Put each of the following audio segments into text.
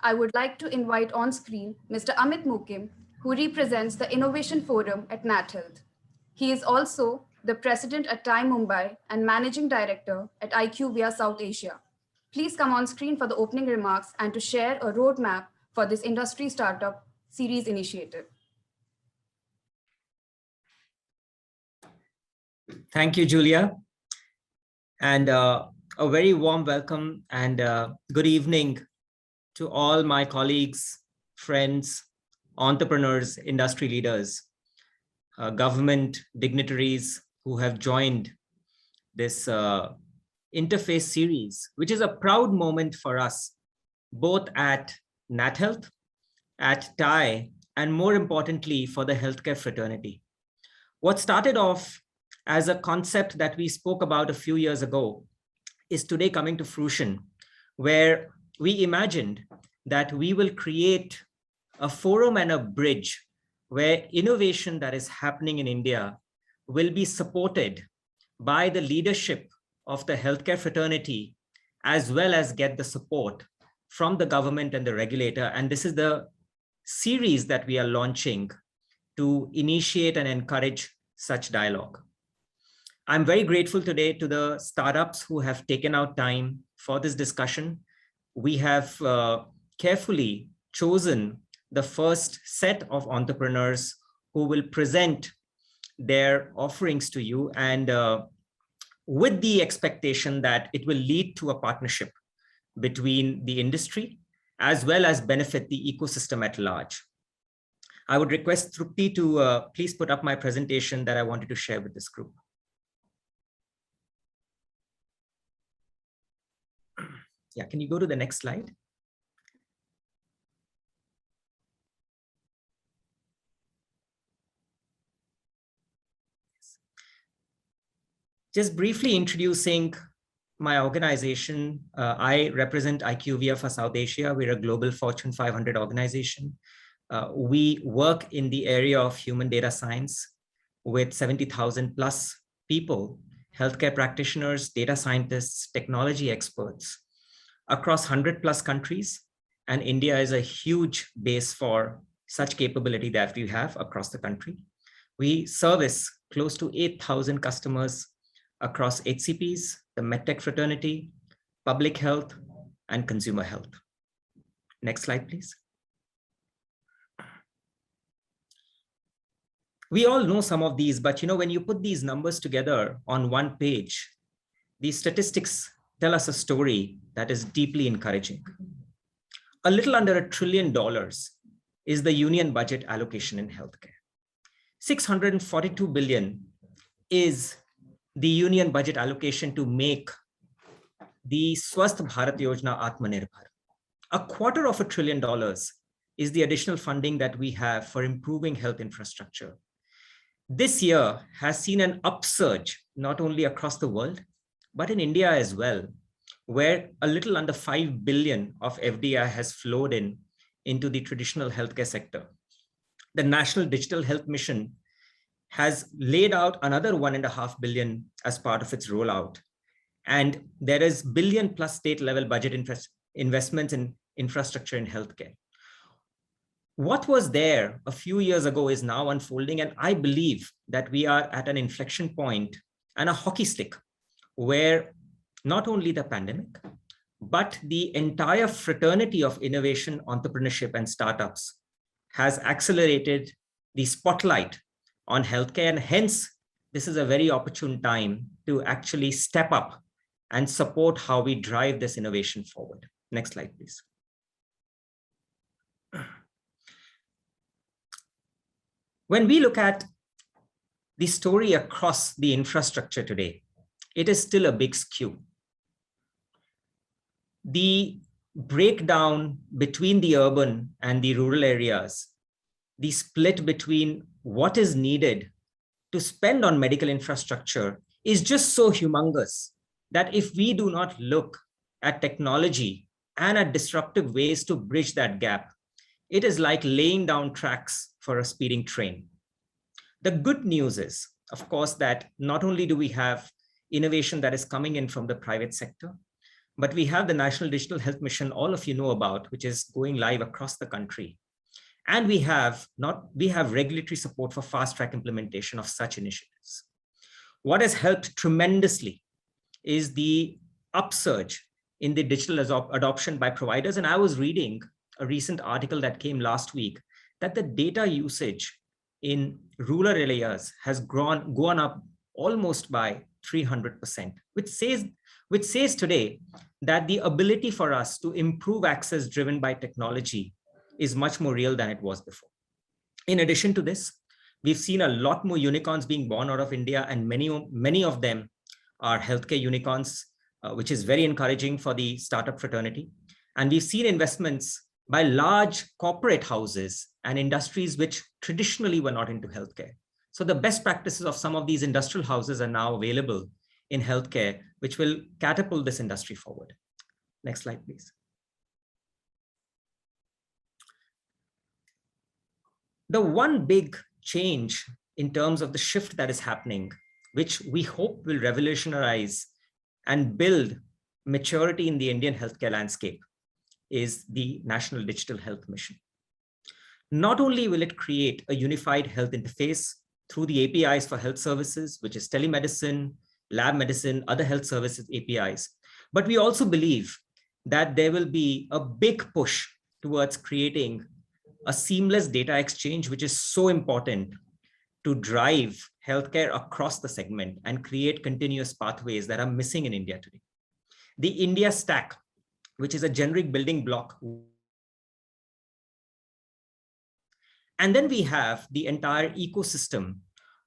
I would like to invite on screen Mr. Amit Mookim, who represents the Innovation Forum at NATHEALTH. He is also the president at TiE Mumbai and managing director at IQVIA-South Asia. Please come on screen for the opening remarks and to share a roadmap for this industry startup series initiative. Thank you, Julia. And a very warm welcome and good evening to all my colleagues, friends, entrepreneurs, industry leaders, government dignitaries who have joined this interface series, which is a proud moment for us, both at NatHealth, at TiE, and more importantly, for the healthcare fraternity. What started off as a concept that we spoke about a few years ago is today coming to fruition, where we imagined that we will create a forum and a bridge where innovation that is happening in India will be supported by the leadership of the healthcare fraternity, as well as get the support from the government and the regulator. And this is the series that we are launching to initiate and encourage such dialogue. I'm very grateful today to the startups who have taken out time for this discussion. We have carefully chosen the first set of entrepreneurs who will present their offerings to you, and with the expectation that it will lead to a partnership between the industry as well as benefit the ecosystem at large. I would request Trupti to please put up my presentation that I wanted to share with this group. Yeah, can you go to the next slide? Just briefly introducing my organization. I represent IQVIA for South Asia. We're a global Fortune 500 organization. We work in the area of human data science with 70,000 plus people, healthcare practitioners, data scientists, technology experts across 100 plus countries. And India is a huge base for such capability that we have across the country. We service close to 8,000 customers across HCPs, the MedTech fraternity, public health, and consumer health. Next slide, please. We all know some of these, but when you put these numbers together on one page, these statistics tell us a story that is deeply encouraging. A little under $1 trillion is the union budget allocation in healthcare. 642 billion is the union budget allocation to make the Swasth Bharat Yojana Atmanirbhar. $250 billion is the additional funding that we have for improving health infrastructure. This year has seen an upsurge, not only across the world, but in India as well, where a little under 5 billion of FDI has flowed into the traditional healthcare sector. The National Digital Health Mission has laid out another 1.5 billion as part of its rollout. And there is billion plus state level budget investments in infrastructure in healthcare. What was there a few years ago is now unfolding. And I believe that we are at an inflection point and a hockey stick where not only the pandemic, but the entire fraternity of innovation, entrepreneurship, and startups has accelerated the spotlight on healthcare. And hence, this is a very opportune time to actually step up and support how we drive this innovation forward. Next slide, please. When we look at the story across the infrastructure today, it is still a big skew. The breakdown between the urban and the rural areas, the split between what is needed to spend on medical infrastructure is just so humongous that if we do not look at technology and at disruptive ways to bridge that gap, it is like laying down tracks for a speeding train. The good news is, of course, that not only do we have innovation that is coming in from the private sector, but we have the National Digital Health Mission, all of you know about, which is going live across the country. And we have regulatory support for fast track implementation of such initiatives. What has helped tremendously is the upsurge in the digital adoption by providers. And I was reading a recent article that came last week that the data usage in rural areas has gone up almost by 300%, which says today that the ability for us to improve access driven by technology is much more real than it was before. In addition to this, we've seen a lot more unicorns being born out of India, and many of them are healthcare unicorns, which is very encouraging for the startup fraternity. And we've seen investments by large corporate houses and industries which traditionally were not into healthcare. So the best practices of some of these industrial houses are now available in healthcare, which will catapult this industry forward. Next slide, please. The one big change in terms of the shift that is happening, which we hope will revolutionize and build maturity in the Indian healthcare landscape, is the National Digital Health Mission. Not only will it create a unified health interface through the APIs for health services, which is telemedicine, lab medicine, other health services APIs, but we also believe that there will be a big push towards creating a seamless data exchange, which is so important to drive healthcare across the segment and create continuous pathways that are missing in India today. The India Stack, which is a generic building block. And then we have the entire ecosystem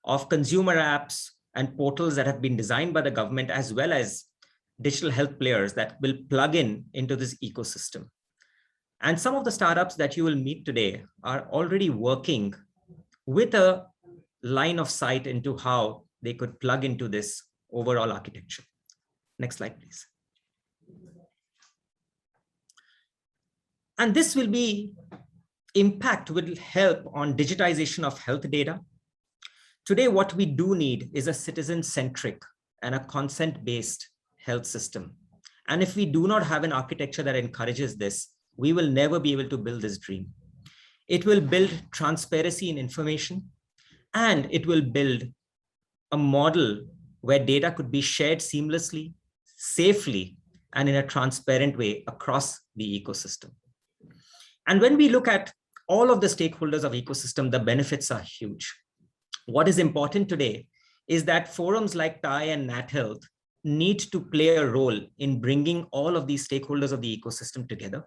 of consumer apps and portals that have been designed by the government, as well as digital health players that will plug into this ecosystem. And some of the startups that you will meet today are already working with a line of sight into how they could plug into this overall architecture. Next slide, please. And this will be impact will help on digitization of health data. Today, what we do need is a citizen-centric and a consent-based health system. And if we do not have an architecture that encourages this, we will never be able to build this dream. It will build transparency in information, and it will build a model where data could be shared seamlessly, safely, and in a transparent way across the ecosystem. And when we look at all of the stakeholders of ecosystem, the benefits are huge. What is important today is that forums like TiE and NATHEALTH need to play a role in bringing all of these stakeholders of the ecosystem together.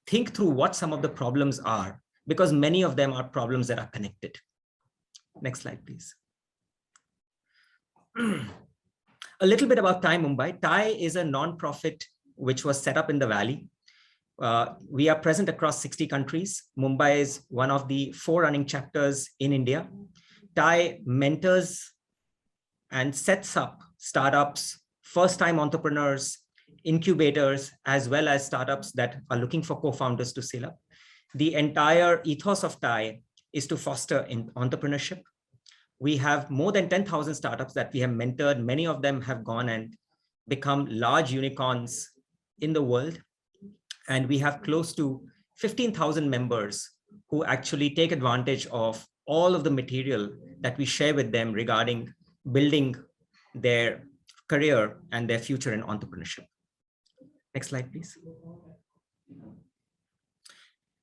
Think through what some of the problems are, because many of them are problems that are connected. Next slide, please. A little bit about TiE Mumbai. TiE is a nonprofit which was set up in the Valley. We are present across 60 countries. Mumbai is one of the 4 running chapters in India. TiE mentors and sets up startups, first-time entrepreneurs, incubators, as well as startups that are looking for co-founders to scale up. The entire ethos of TiE is to foster entrepreneurship. We have more than 10,000 startups that we have mentored. Many of them have gone and become large unicorns in the world. And we have close to 15,000 members who actually take advantage of all of the material that we share with them regarding building their career and their future in entrepreneurship. Next slide, please.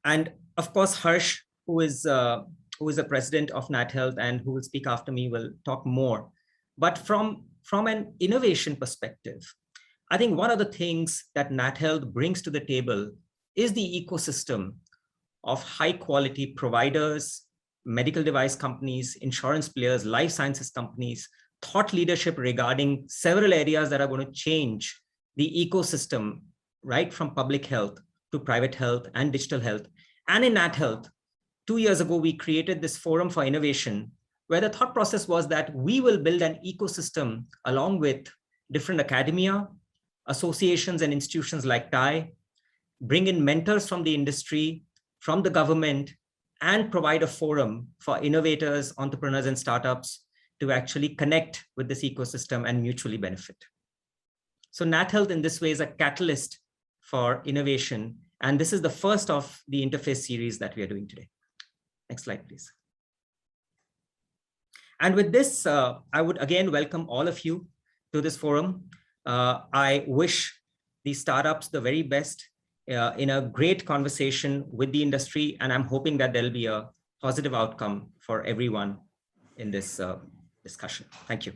And of course, Harsh, who is the president of NATHEALTH and who will speak after me, will talk more. But from an innovation perspective, I think one of the things that NATHEALTH brings to the table is the ecosystem of high quality providers, medical device companies, insurance players, life sciences companies, thought leadership regarding several areas that are going to change the ecosystem, right from public health to private health and digital health. And in NATHEALTH, 2 years ago, we created this forum for innovation, where the thought process was that we will build an ecosystem along with different academia, associations and institutions like TiE, bring in mentors from the industry, from the government, and provide a forum for innovators, entrepreneurs, and startups to actually connect with this ecosystem and mutually benefit. So NATHEALTH in this way is a catalyst for innovation. And this is the first of the interface series that we are doing today. Next slide, please. And with this, I would again welcome all of you to this forum. I wish the startups the very best in a great conversation with the industry. And I'm hoping that there'll be a positive outcome for everyone in this discussion. Thank you.